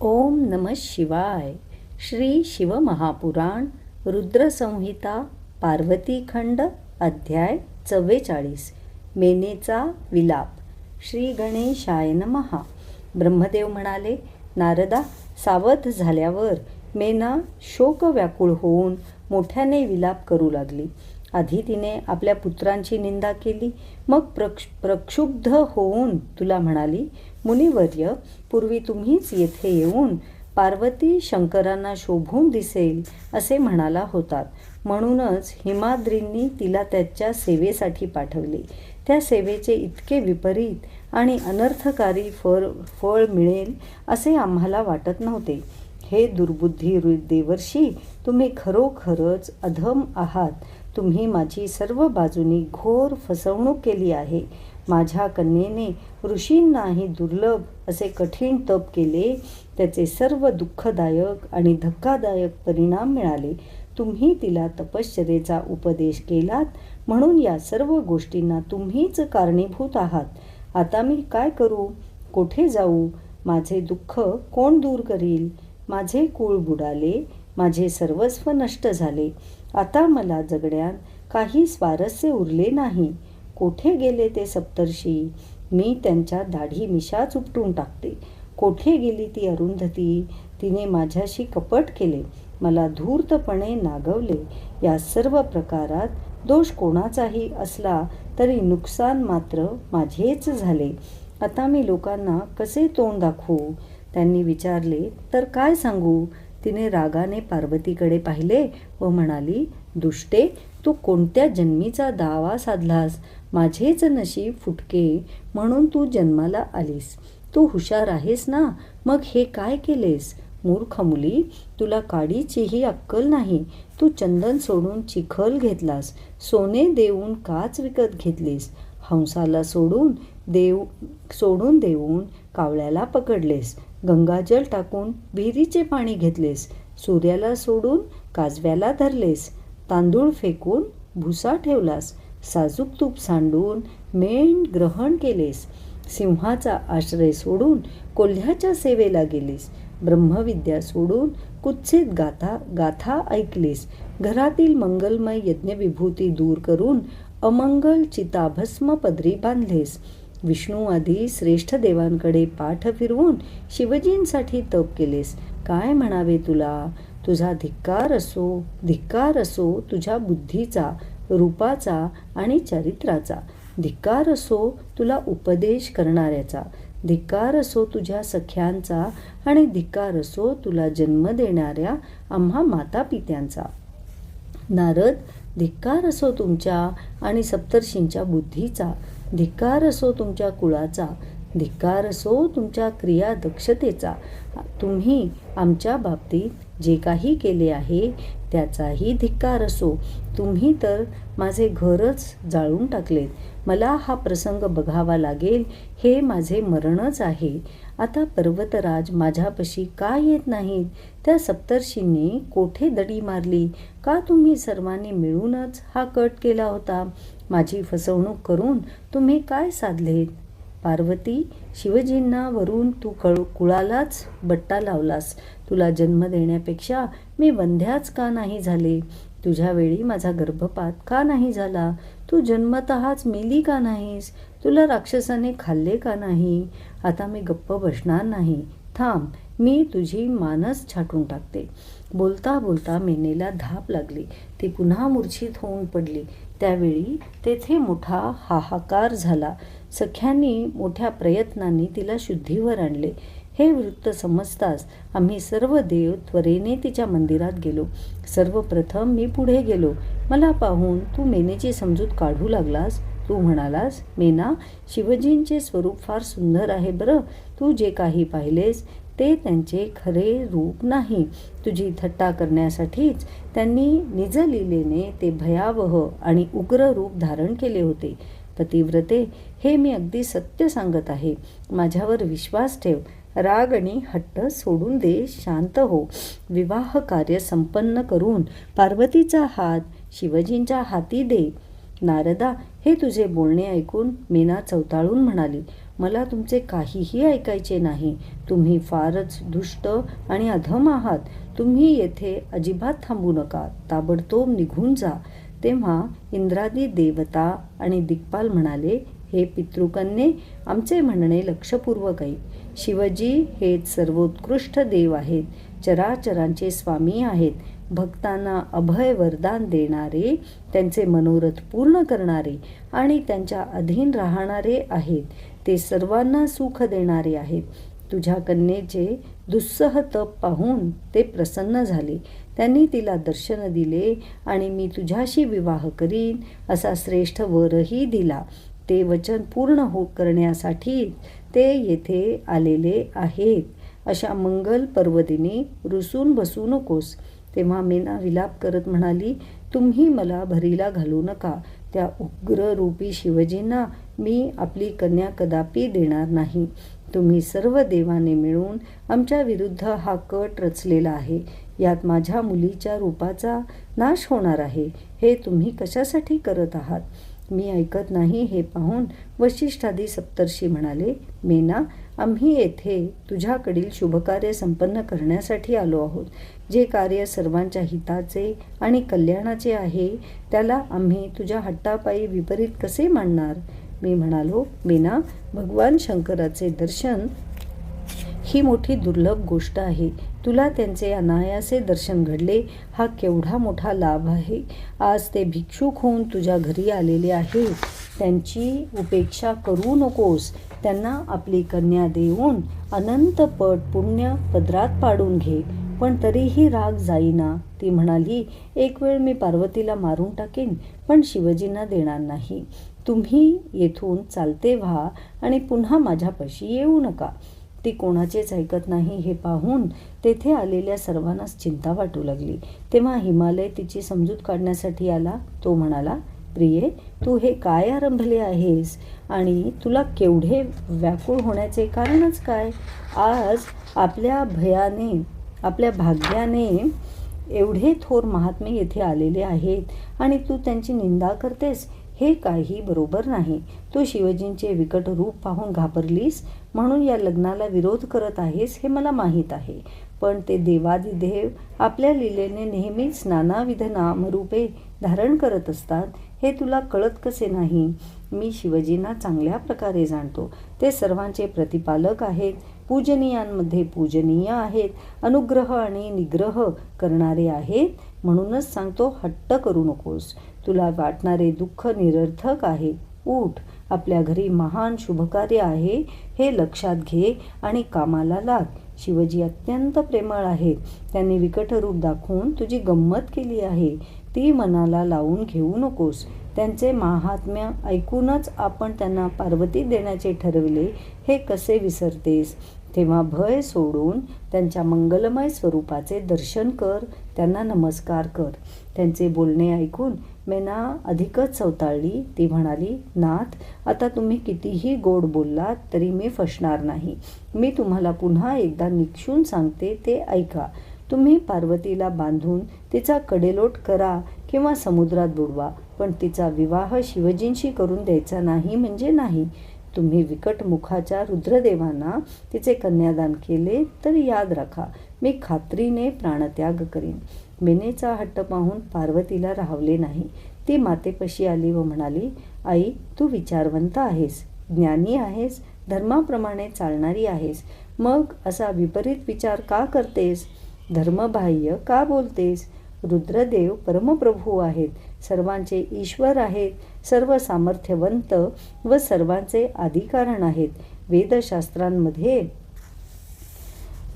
ओम नमः शिवाय. श्री शिवमहापुराण रुद्रसंहिता पार्वतीखंड अध्याय 44. मेनेचा विलाप. श्री गणेशाय नमः. ब्रह्मदेव म्हणाले, नारदा, सावध झाल्यावर मेना शोकव्याकुळ होऊन मोठ्याने विलाप करू लागली. आधी तिने आपल्या पुत्रांची निंदा केली, मग प्रक्षुब्ध होऊन तुला म्हणाली, मुनिवर्य, पूर्वी तुम्हीच येथे येऊन पार्वती शंकरांना शोभून दिसेल असे म्हणाला होतात. म्हणूनच हिमाद्रींनी तिला त्याच्या सेवेसाठी पाठवले. त्या सेवेचे इतके विपरीत आणि अनर्थकारी फळ मिळेल असे आम्हाला वाटत नव्हते. हे दुर्बुद्धी देवर्षी, तुम्ही खरोखरच अधम आहात. तुम्ही माझी सर्व बाजूनी घोर फसवणूक केली आहे. माझ्या कन्येने ऋषींनाही दुर्लभ असे कठीण तप केले. त्याचे सर्व दुःखदायक आणि धक्कादायक परिणाम मिळाले. तुम्ही तिला तपश्चर्येचा उपदेश केलात, म्हणून या सर्व गोष्टींना तुम्हीच कारणीभूत आहात. आता मी काय करू? कोठे जाऊ? माझे दुःख कोण दूर करील? माझे कुळ बुडाले, माझे सर्वस्व नष्ट झाले. आता मला जगण्यात काही स्वारस्य उरले नाही. कोठे गेले ते सप्तर्षी? मी त्यांच्या दाढी मिशाच उपटून टाकते. कोठे गेली ती अरुंधती? तिने माझ्याशी कपट केले, मला धूर्तपणे नागवले. या सर्व प्रकारात दोष कोणाचाही असला तरी नुकसान मात्र माझेच झाले. आता मी लोकांना कसे तोंड दाखवू? त्यांनी विचारले तर काय सांगू? तिने रागाने पार्वतीकडे पाहिले व म्हणाली, दुष्टे, तू कोणत्या जन्मीचा दावा साधलास? माझेच नशीब फुटके म्हणून तू जन्माला आलीस. तू हुशार आहेस ना, मग हे काय केलेस? मूर्ख मुली, तुला काडीचीही अक्कल नाही. तू चंदन सोडून चिखल घेतलास, सोने देऊन काच विकत घेतलीस, हंसाला सोडून देऊन कावळ्याला पकडलेस, गंगाजल टाकून विहिरीचे पाणी घेतलेस, सूर्याला सोडून काजव्याला धरलेस, तांदूळ फेकून भुसा ठेवलास, साजूक तूप सांडून मेण ग्रहण केलेस, सिंहाचा आश्रय सोडून कोल्ह्याच्या सेवेला गेलीस, ब्रह्मविद्या सोडून कुत्सित गाथा ऐकलीस, घरातील मंगलमय यज्ञविभूती दूर करून अमंगल चिताभस्म पदरी बांधलेस, विष्णू आदी श्रेष्ठ देवांकडे पाठ फिरवून शिवजींसाठी तप केलेस. काय म्हणावे तुला? तुझा धिक्कार असो तुझ्या बुद्धीचा, रूपाचा आणि चरित्राचा. धिक्कार असो तुला उपदेश करणाऱ्याचा. धिक्कार असो तुझ्या सख्यांचा आणि धिक्कार असो तुला जन्म देणाऱ्या आम्हा मातापित्यांचा. नारद, धिक्कार असो तुमच्या आणि सप्तर्षींच्या बुद्धीचा. धिक्कार असो तुमच्या कुळाचा. धिक्कार असो तुमच्या क्रिया दक्षतेचा. तुम्ही आमच्या बाबतीत जे काही केले आहे त्याचाही धिक्कार असो. तुम्ही तर माझे घरच जाळून टाकलेत. मला हा प्रसंग बघावा लागेल, हे माझे मरणच आहे. आता पर्वतराज माझ्यापाशी का येत नाहीत? त्या सप्तर्षींनी कोठे दडी मारली? का तुम्ही सर्वांनी मिळूनच हा कट केला होता? माझी फसवणूक करून तुम्ही काय साधलेत? पार्वती, शिवजींना वरून तू कुळालाच बट्टा लावलास. तुला जन्म देण्यापेक्षा मी वंध्याच का नाही झाले? तुझ्या वेळी माझा गर्भपात का नाही झाला? तू जन्मतःच मेली का नाहीस? तुला राक्षसाने खाल्ले का नाही? आता मी गप्प बसणार नाही. थांब, मी तुझी मानस छाटून टाकते. बोलता बोलता मेनेला धाप लागली. ती पुन्हा मूर्छित होऊन पडली. त्यावेळी तेथे मोठा हाहाकार झाला. सख्यांनी मोठ्या प्रयत्नांनी तिला शुद्धीवर आणले. हे वृत्त समजताच आम्ही सर्व देव त्वरेने तिच्या मंदिरात गेलो. सर्वप्रथम मी पुढे गेलो. मला पाहून तू मेनेची समजूत काढू लागलास. तू म्हणालास, मेना, शिवजींचे स्वरूप फार सुंदर आहे बरं. तू जे काही पाहिलेस ते त्यांचे खरे रूप नाही. तुझी थट्टा करण्यासाठीच त्यांनी निजलीलेने ते भयावह आणि उग्र रूप धारण केले होते. पतिव्रते, हे मी अगदी सत्य सांगत आहे. माझ्यावर विश्वास ठेव. राग आणि हट्ट सोडून दे, शांत हो. विवाह कार्य संपन्न करून पार्वतीचा हात शिवजींच्या हाती दे. नारदा, हे तुझे बोलणे ऐकून मेना चवताळून म्हणाली, मला तुमचे काहीही ऐकायचे नाही. तुम्ही फारच दुष्ट आणि अधम आहात. तुम्ही येथे अजिबात थांबू नका. ताबडतोब निघून जा. तेव्हा इंद्रादी देवता आणि दिक्पाल म्हणाले, हे पितृकन्ये, आमचे म्हणणे लक्षपूर्वक ऐक. शिवजी हेच सर्वोत्कृष्ट देव आहेत. चराचरांचे स्वामी आहेत. भक्तांना अभय वरदान देणारे, त्यांचे मनोरथ पूर्ण करणारे आणि त्यांच्या अधीन राहणारे आहेत. ते सर्वांना सुख देणारे आहेत. तुझ्या कन्येचे दुस्सह तप पाहून ते प्रसन्न झाले. त्यांनी तिला दर्शन दिले आणि मी तुझ्याशी विवाह करीन असा श्रेष्ठ वरही दिला. ते वचन पूर्ण करण्यासाठी ते येथे आलेले आहेत. अशा मंगल पर्वदिनी रुसून बसू नकोस. तेव्हा मेना विलाप करत म्हणाली, तुम्ही मला भरीला घालू नका. त्या उग्र रूपी शिवजींना मी आपली कन्या कदापि देणार नाही. तुम्ही सर्व देवाने मिळून आमच्या विरुद्ध हा कट रचलेला आहे. यात माझ्या मुलीच्या रूपाचा नाश होणार आहे. हे तुम्ही कशासाठी करत आहात? मी ऐकत नाही हे पाहून वशिष्ठादी सप्तर्षी म्हणाले, मेना, आम्ही येथे तुझ्याकडील शुभकार्य संपन्न करण्यासाठी आलो आहोत. जे कार्य सर्वांच्या हिताचे आणि कल्याणाचे आहे त्याला आम्ही तुझ्या हट्टापायी विपरीत कसे मानणार? मी म्हणालो, मेना, भगवान शंकराचे दर्शन ही मोठी दुर्लभ गोष्ट आहे. तुला त्यांचे अनायासे दर्शन घडले हा केवढा मोठा लाभ आहे. आज ते भिक्षुक होऊन तुझ्या घरी आलेले आहे. त्यांची उपेक्षा करू नकोस. त्यांना आपली कन्या देऊन अनंत पट पुण्य पदरात पाडून घे. पण तरीही राग जाईना. ती म्हणाली, एक वेळ मी पार्वतीला मारून टाकेन, पण शिवजींना देणार नाही. तुम्ही येथून चालते व्हा आणि पुन्हा माझ्यापाशी येऊ नका. ती कोणाचेच ऐकत नाही हे पाहून तेथे आलेल्या सर्वांनाच चिंता वाटू लागली. तेव्हा हिमालय तिची समजूत काढण्यासाठी आला. तो म्हणाला, प्रिये, तू हे काय आरंभले आहेस आणि तुला केवढे व्याकुळ होण्याचे कारणच काय? आज आपल्या भाग्याने एवढे थोर महात्मे येथे आलेले आहेत आणि तू त्यांची निंदा करतेस. हे काही बरोबर नाही. तू शिवजींचे विकट रूप पाहून घाबरलीस म्हणून या लग्नाला विरोध करत आहेस हे मला माहीत आहे. पण ते देवादिदेव आपल्या लीलेने नेहमीच नानाविध नामरूपे धारण करत असतात. हे तुला कळत कसे नाही? मी शिवजींना चांगल्या प्रकारे जाणतो. ते सर्वांचे प्रतिपालक आहेत. पूजनीयांमध्ये पूजनीय आहेत. अनुग्रह आणि निग्रह करणारे आहेत. म्हणूनच सांगतो, हट्ट करू नकोस. तुला वाटणारे दुःख निरर्थक आहे. उठ, आपल्या घरी महान शुभकार्य आहे हे लक्षात घे आणि कामाला लाग. शिवजी अत्यंत प्रेमळ आहेत. त्यांनी विकट रूप दाखवून तुझी गंमत केली आहे. ती मनाला लावून घेऊ नकोस. त्यांचे महात्म्य ऐकूनच आपण त्यांना पार्वती देण्याचे ठरविले हे कसे विसरतेस? तेव्हा भय सोडून त्यांच्या मंगलमय स्वरूपाचे दर्शन कर. त्यांना नमस्कार कर. त्यांचे बोलणे ऐकून मेना अधिकच चवताळली. ती म्हणाली, नाथ, आता तुम्ही कितीही गोड बोललात तरी मी फसणार नाही. मी तुम्हाला पुन्हा एकदा निक्षून सांगते, ते ऐका. तुम्ही पार्वतीला बांधून तिचा कडेलोट करा किंवा समुद्रात बुडवा, पण तिचा विवाह शिवजींशी करून द्यायचा नाही म्हणजे नाही. तुम्ही विकट मुखाच्या रुद्रदेवांना तिचे कन्यादान केले तर याद राखा, मी खात्रीने प्राणत्याग करीन. मेनेचा हट्ट पाहून पार्वतीला राहवले नाही. ती मातेपाशी आली व म्हणाली, आई, तू विचारवंत आहेस, ज्ञानी आहेस, धर्माप्रमाणे चालणारी आहेस. मग असा विपरीत विचार का करतेस? धर्मबाह्य का बोलतेस? रुद्रदेव परमप्रभू आहेत, सर्वांचे ईश्वर आहेत, सर्व सामर्थ्यवंत व सर्वांचे आदिकारण आहेत. वेदशास्त्रांमध्ये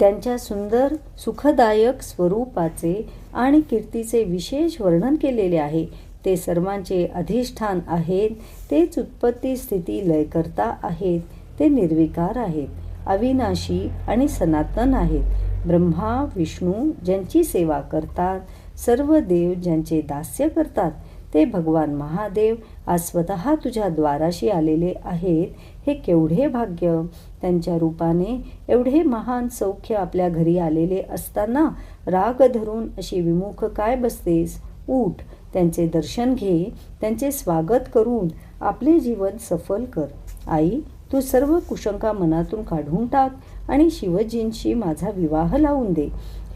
त्यांच्या सुंदर सुखदायक स्वरूपाचे आणि कीर्तीचे विशेष वर्णन केलेले आहे. ते सर्वांचे अधिष्ठान आहेत. तेच उत्पत्ती स्थिती लयकर्ता आहेत. ते निर्विकार आहेत, अविनाशी आणि सनातन आहेत. ब्रह्मा विष्णू ज्यांची सेवा करतात, सर्व देव ज्यांचे दास्य करतात, ते भगवान महादेव आज स्वतः तुझ्या द्वाराशी आलेले आहेत. हे केवढे भाग्य! त्यांच्या रूपाने एवढे महान सौख्य आपल्या घरी आलेले असताना राग धरून अशी विमुख काय बसतेस? उठ, त्यांचे दर्शन घे. त्यांचे स्वागत करून आपले जीवन सफल कर. आई, तू सर्व कुशंका मनातून काढून टाक आणि शिवजींशी माझा विवाह लावून दे.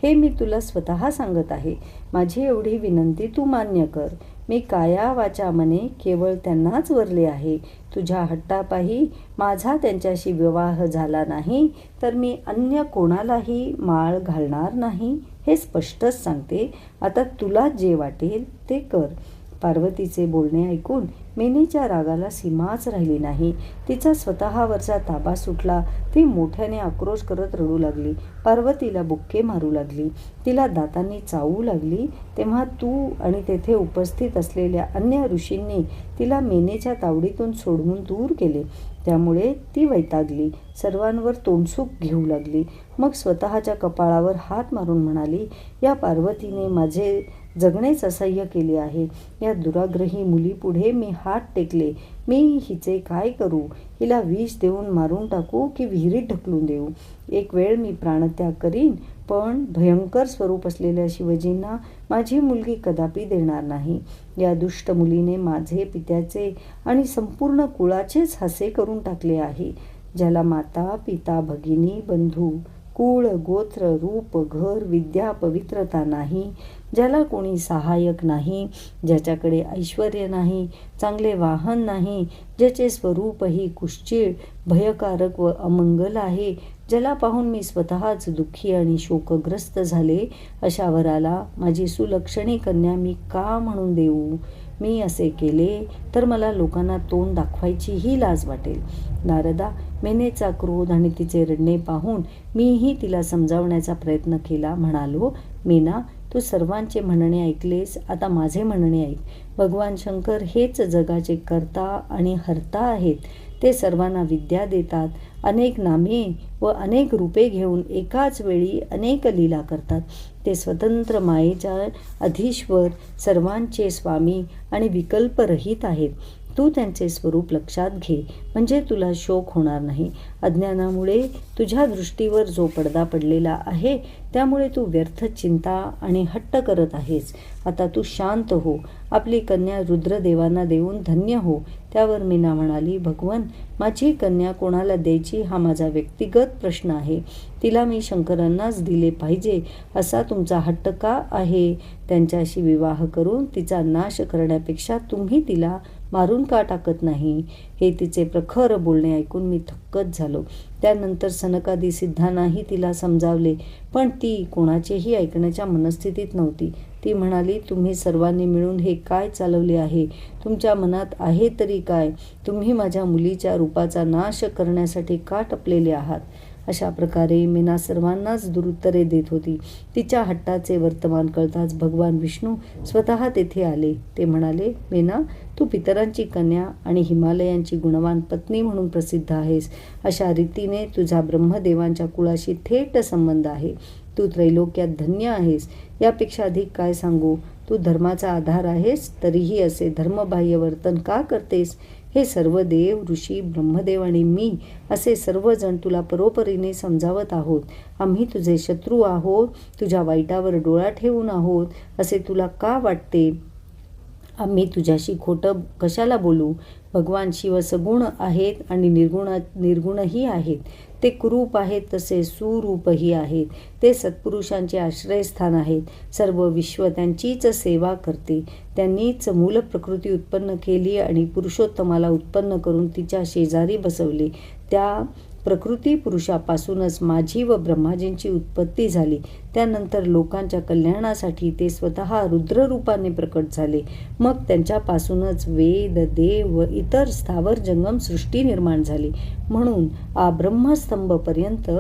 हे मी तुला स्वतः सांगत आहे. माझी एवढी विनंती तू मान्य कर. मी काया वाचा मने केवळ त्यांनाच वरले आहे. तुझ्या हट्टापायी माझा त्यांच्याशी विवाह झाला नाही तर मी अन्य कोणालाही माळ घालणार नाही, हे स्पष्टच सांगते. आता तुला जे वाटेल ते कर. पार्वतीचे बोलणे ऐकून मेनेच्या रागाला सीमाच राहिली नाही. तिचा स्वतःवरचा ताबा सुटला. ती मोठ्याने आक्रोश करत रडू लागली. पार्वतीला बुक्के मारू लागली. तिला दातांनी चावू लागली. तेव्हा तू आणि तेथे उपस्थित असलेल्या अन्य ऋषींनी तिला मेनेच्या तावडीतून सोडवून दूर केले. त्यामुळे ती वैतागली. सर्वांवर तोंडसूक घेऊ लागली. मग स्वतःच्या कपाळावर हात मारून म्हणाली, या पार्वतीने माझे जगणेच असह्य केले आहे. या दुराग्रही मुलीपुढे मी हात टेकले. मी हिचे काय करू? हिला विष देऊन मारून टाकू की विहिरीत ढकलून देऊ? एक वेळ मी प्राणत्याग करीन, पण भयंकर स्वरूप असलेल्या शिवजींना माझी मुलगी कदापि देणार नाही. या दुष्ट मुलीने माझे, पित्याचे आणि संपूर्ण कुळाचेच हासे करून टाकले आहे. ज्याला माता, पिता, भगिनी, बंधू, कुळ, गोत्र, रूप, घर, विद्या, पवित्रता नाही, ज्याला कोणी सहाय्यक नाही, ज्याच्याकडे ऐश्वर्य नाही, चांगले वाहन नाही, ज्याचे स्वरूपही कुश्चिळ, भयकारक व अमंगल आहे, ज्याला पाहून मी स्वतःच दुःखी आणि शोकग्रस्त झाले, अशा वराला माझी सुलक्षणी कन्या मी का म्हणून देऊ? मी असे केले तर मला लोकांना तोंड दाखवायचीही लाज वाटेल. नारदा, मेनेचा क्रोध आणि तिचे रडणे पाहून मीही तिला समजावण्याचा प्रयत्न केला. म्हणालो, मेना, तू सर्वांचे म्हणणे ऐकलेस, आता माझे म्हणणे ऐक. भगवान शंकर हेच जगाचे कर्ता आणि हर्ता आहेत. ते सर्वांना विद्या देतात, अनेक नामे व अनेक रूपे घेऊन एकाच वेळी अनेक लीला करतात. ते स्वतंत्र मायेच्या अधीश्वर, सर्वांचे स्वामी आणि विकल्परहित आहेत. तू त्यांचे स्वरूप लक्षात घे, म्हणजे तुला शोक होणार नाही. अज्ञानामुळे तुझ्या दृष्टीवर जो पडदा पडलेला आहे त्यामुळे तू व्यर्थ चिंता आणि हट्ट करत आहेस. आता तू शांत हो. आपली कन्या रुद्रदेवांना देऊन धन्य हो. त्यावर मीना म्हणाली, भगवन, माझी कन्या कोणाला द्यायची हा माझा व्यक्तिगत प्रश्न आहे. तिला मी शंकरांनाच दिले पाहिजे असा तुमचा हट्ट का आहे? त्यांच्याशी विवाह करून तिचा नाश करण्यापेक्षा तुम्ही तिला मारून का टाकत नाही? हे तिचे प्रखर बोलणे ऐकून मी थक्कच झालो. त्यानंतर सनकादी सिद्धांनाही तिला समजावले, पण ती कोणाचेही ऐकण्याच्या मनस्थितीत नव्हती. ती म्हणाली, तुम्ही सर्वांनी मिळून हे काय चालवले आहे? तुमच्या मनात आहे तरी काय? तुम्ही माझ्या मुलीच्या रूपाचा नाश करण्यासाठी का टपलेले आहात? अशा प्रकारे मीना सर्वांनाच दुरुत्तरे देत होती. तिच्या हट्टाचे वर्तमान कळताच भगवान विष्णू स्वतः तेथे आले. ते म्हणाले, मीना, तू पितरांची कन्या आणि हिमालयांची गुणवान पत्नी म्हणून प्रसिद्ध आहेस. अशा रीतीने तुझा ब्रह्मदेवांच्या कुळाशी थेट संबंध आहे. तू त्रैलोक्यात धन्य आहेस. यापेक्षा अधिक काय सांगू? तू धर्माचा आधार आहेस, तरीही असे धर्मबाह्य वर्तन का करतेस? हे सर्व देव, ऋषी, ब्रह्मदेव आणि मी असे सर्वजण तुला परोपरीने समजावत आहोत. आम्ही तुझे शत्रू आहोत, तुझ्या वाईटावर डोळा ठेवून आहोत असे तुला का वाटते? आम्ही तुझ्याशी खोटं कशाला बोलू? भगवान शिव सगुण आहेत आणि निर्गुणही आहेत. ते कुरूप आहेत तसे सुरूपही आहेत. ते सत्पुरुषांचे आश्रयस्थान आहेत. सर्व विश्व त्यांचीच सेवा करते. त्यांनीच मूल प्रकृती उत्पन्न केली आणि पुरुषोत्तमाला उत्पन्न करून तिच्या शेजारी बसवले. त्या प्रकृती पुरुषापासूनच माझी व ब्रह्माजींची उत्पत्ती झाली. त्यानंतर लोकांच्या कल्याणासाठी ते स्वतः रुद्ररूपाने प्रकट झाले. मग त्यांच्यापासूनच वेद, देव व इतर स्थावर जंगम सृष्टी निर्माण झाली. म्हणून ब्रह्मस्तंभपर्यंत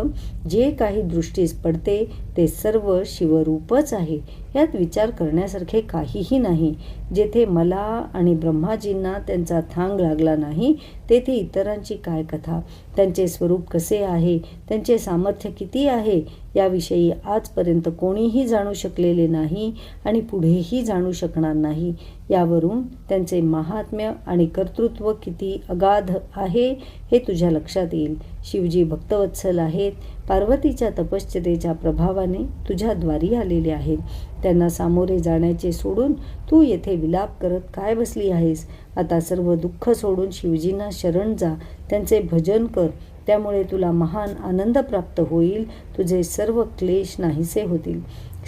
जे काही दृष्टीस पडते ते सर्व शिवरूपच आहे. यात विचार करण्यासारखे काहीही नाही. जेथे मला आणि ब्रह्माजींना त्यांचा थांग लागला नाही तेथे इतरांची काय कथा? त्यांचे स्वरूप कसे आहे, त्यांचे सामर्थ्य किती आहे याविषयी आजपर्यंत कोणीही जाणू शकलेले नाही आणि पुढेही जाणू शकणार नाही. यावरून त्यांचे महात्म्य आणि कर्तृत्व किती अगाध आहे हे तुझ्या लक्षात येईल. शिवजी भक्तवत्सल आहेत. पार्वतीच्या तपश्चर्येच्या प्रभावाने तुझ्या द्वारी आलेले आहेत. त्यांना सामोरे जाण्याचे सोडून तू येथे विलाप करत काय बसली आहेस? आता सर्व दुःख सोडून शिवजींना शरण जा, त्यांचे भजन कर. त्यामुळे तुला महान आनंद प्राप्त होईल. तुझे सर्व क्लेश नाहीसे होतील.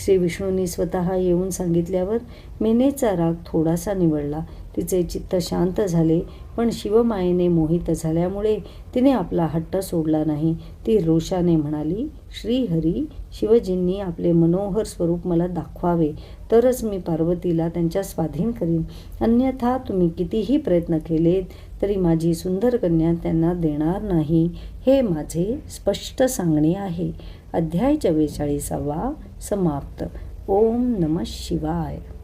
श्री विष्णूंनी स्वतः येऊन सांगितल्यावर मीनेचा राग थोडासा निवळला. तिचे चित्त शांत झाले. पण शिवमायेने मोहित झाल्यामुळे तिने आपला हट्ट सोडला नाही. ती रोषाने म्हणाली, श्रीहरी, शिवजींनी आपले मनोहर स्वरूप मला दाखवावे, तरच मी पार्वतीला त्यांच्या स्वाधीन करीन. अन्यथा तुम्ही कितीही प्रयत्न केलेत तरी माझी सुंदर कन्या त्यांना देणार नाही, हे माझे स्पष्ट सांगणे आहे. अध्याय 44 समाप्त. ओम नमः शिवाय.